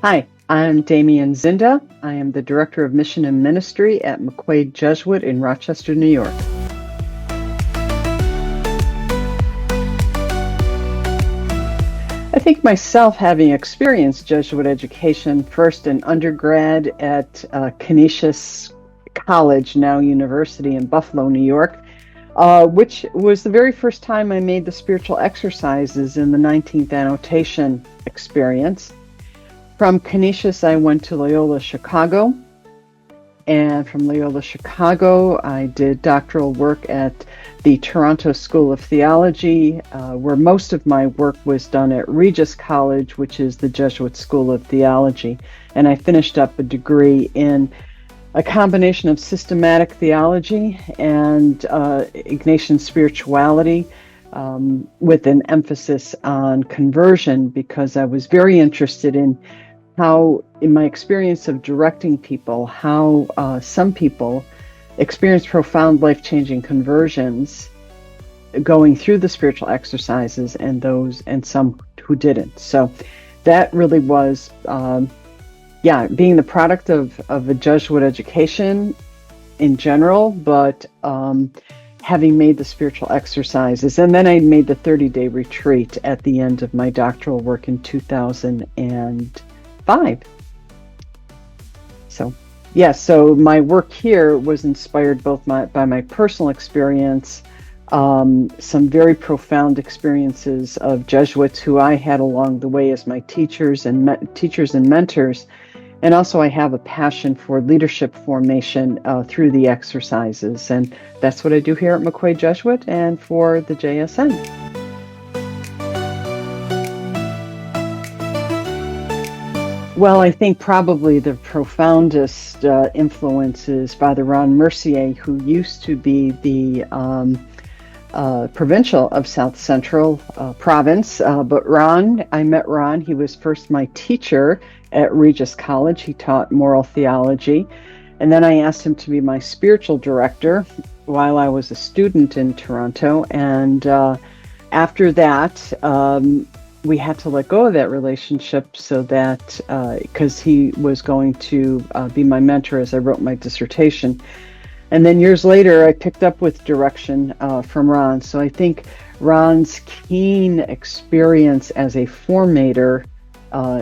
Hi, I'm Damian Zynda. I am the Director of Mission and Ministry at McQuaid Jesuit in Rochester, New York. I think myself, having experienced Jesuit education first in undergrad at Canisius College, now University in Buffalo, New York, which was the very first time I made the spiritual exercises in the 19th annotation experience. From Canisius, I went to Loyola Chicago, and from Loyola Chicago, I did doctoral work at the Toronto School of Theology, where most of my work was done at Regis College, which is the Jesuit School of Theology. And I finished up a degree in a combination of systematic theology and Ignatian spirituality, with an emphasis on conversion, because I was very interested in how, in my experience of directing people, how some people experience profound life-changing conversions going through the spiritual exercises, and some who didn't. So that really was, being the product of a Jesuit education in general, but having made the spiritual exercises. And then I made the 30-day retreat at the end of my doctoral work in 2005. So my work here was inspired both by my personal experience, some very profound experiences of Jesuits who I had along the way as my teachers and mentors. And also I have a passion for leadership formation through the exercises. And that's what I do here at McQuaid Jesuit and for the JSN. Well, I think probably the profoundest influence is Father Ron Mercier, who used to be the provincial of South Central Province. But I met Ron. He was first my teacher at Regis College. He taught moral theology. And then I asked him to be my spiritual director while I was a student in Toronto. And after that, we had to let go of that relationship, so that because he was going to be my mentor as I wrote my dissertation. And then years later, I picked up with direction from Ron. So I think Ron's keen experience as a formator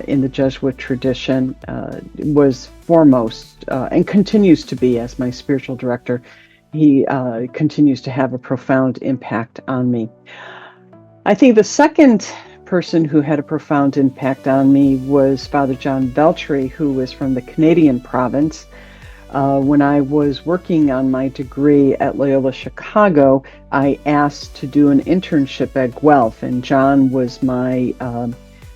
in the Jesuit tradition was foremost, and continues to be as my spiritual director. He continues to have a profound impact on me. I think the second person who had a profound impact on me was Father John Veltri, who was from the Canadian province. When I was working on my degree at Loyola Chicago, I asked to do an internship at Guelph, and John was my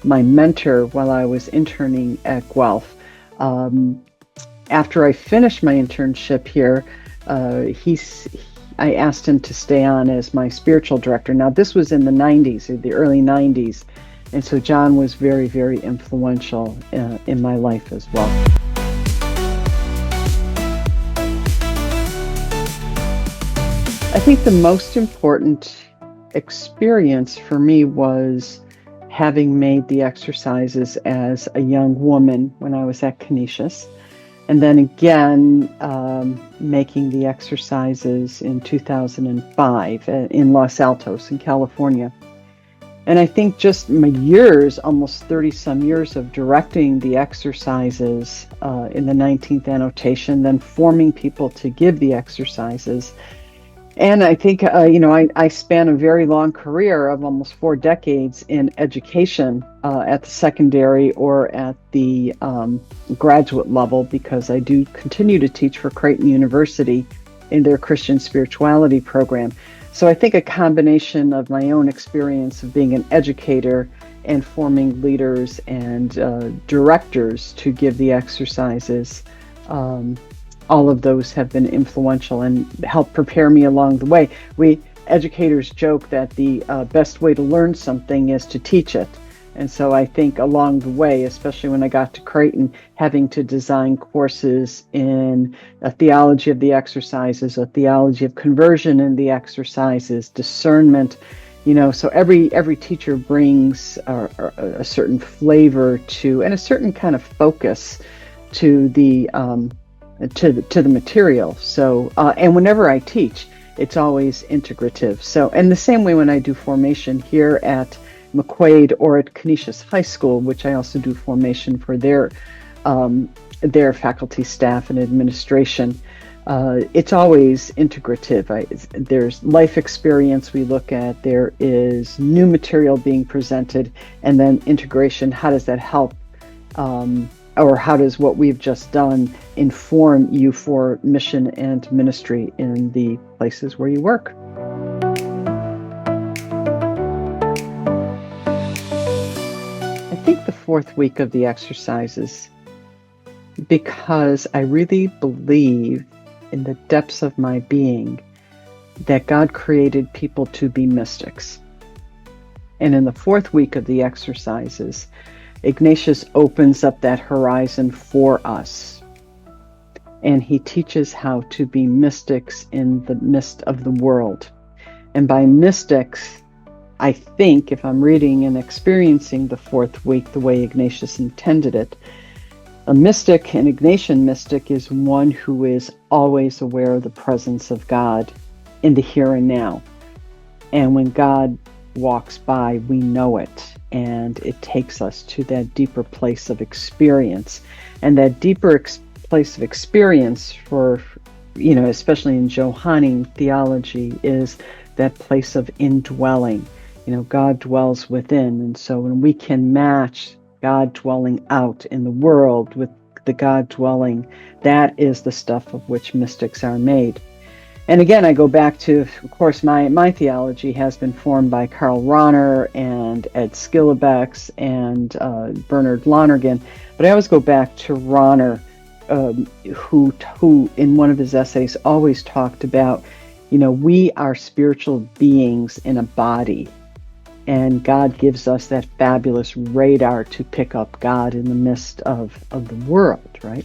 mentor while I was interning at Guelph. After I finished my internship here, I asked him to stay on as my spiritual director. Now, this was in the 90s, or the early 90s, and so John was very, very influential in my life as well. I think the most important experience for me was having made the exercises as a young woman when I was at Canisius, and then again making the exercises in 2005 in Los Altos in California. And I think just my years, almost 30 some years of directing the exercises in the 19th annotation, then forming people to give the exercises. And I think, I span a very long career of almost 4 decades in education at the secondary or at the graduate level, because I do continue to teach for Creighton University in their Christian spirituality program. So I think a combination of my own experience of being an educator and forming leaders and directors to give the exercises, all of those have been influential and helped prepare me along the way. We educators joke that the best way to learn something is to teach it. And so I think along the way, especially when I got to Creighton, having to design courses in a theology of the exercises, a theology of conversion in the exercises, discernment So every teacher brings a certain flavor to, and a certain kind of focus to the material. So and whenever I teach, it's always integrative. So, and the same way when I do formation here at McQuaid or at Canisius High School, which I also do formation for their faculty, staff, and administration. It's always integrative. There's life experience we look at, there is new material being presented, and then integration. How does that help, or how does what we've just done inform you for mission and ministry in the places where you work? I think the fourth week of the exercises, because I really believe in the depths of my being that God created people to be mystics. And in the fourth week of the exercises, Ignatius opens up that horizon for us. And he teaches how to be mystics in the midst of the world. And by mystics, I think, if I'm reading and experiencing the fourth week the way Ignatius intended it, a mystic, an Ignatian mystic, is one who is always aware of the presence of God in the here and now. And when God walks by, we know it, and it takes us to that deeper place of experience. And that deeper place of experience for, especially in Johannine theology, is that place of indwelling. God dwells within, and so when we can match God dwelling out in the world with the God dwelling, that is the stuff of which mystics are made. And again, I go back to, of course, my theology has been formed by Karl Rahner and Ed Skillebeck and Bernard Lonergan, but I always go back to Rahner, who in one of his essays always talked about, we are spiritual beings in a body. And God gives us that fabulous radar to pick up God in the midst of the world, right?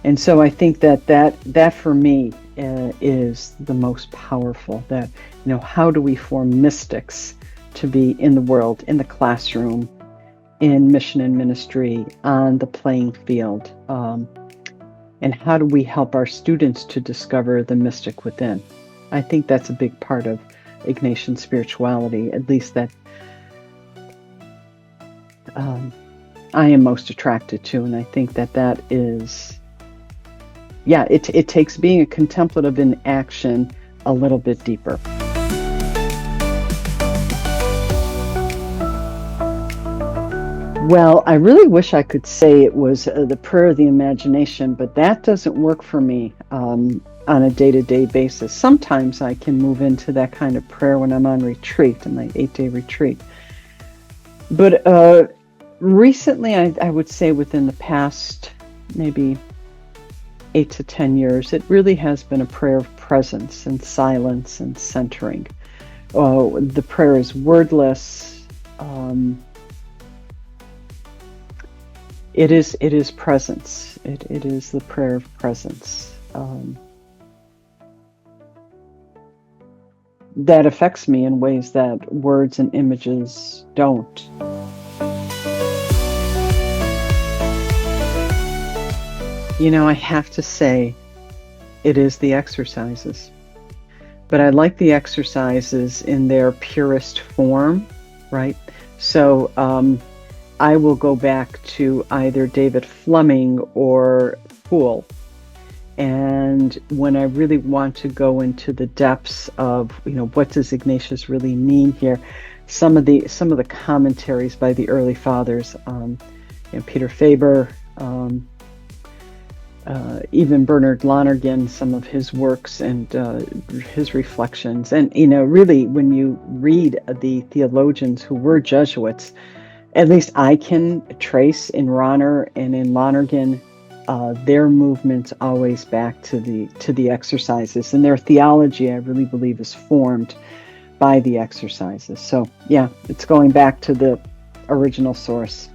And so I think that for me is the most powerful. That, how do we form mystics to be in the world, in the classroom, in mission and ministry, on the playing field? And how do we help our students to discover the mystic within? I think that's a big part of Ignatian spirituality, at least that I am most attracted to, and I think that is, it takes being a contemplative in action a little bit deeper. Well, I really wish I could say it was the prayer of the imagination, but that doesn't work for me on a day-to-day basis. Sometimes I can move into that kind of prayer when I'm on retreat, in my 8-day retreat. But recently, I would say within the past maybe 8 to 10 years, it really has been a prayer of presence and silence and centering. The prayer is wordless. It is presence. It is the prayer of presence. That affects me in ways that words and images don't. I have to say, it is the exercises. But I like the exercises in their purest form, right? So I will go back to either David Fleming or Poole. And when I really want to go into the depths of, what does Ignatius really mean here, some of the commentaries by the early fathers, Peter Faber, even Bernard Lonergan, some of his works and his reflections. And, really, when you read the theologians who were Jesuits, at least I can trace in Rahner and in Lonergan their movements always back to the exercises, and their theology, I really believe, is formed by the exercises. So, it's going back to the original source.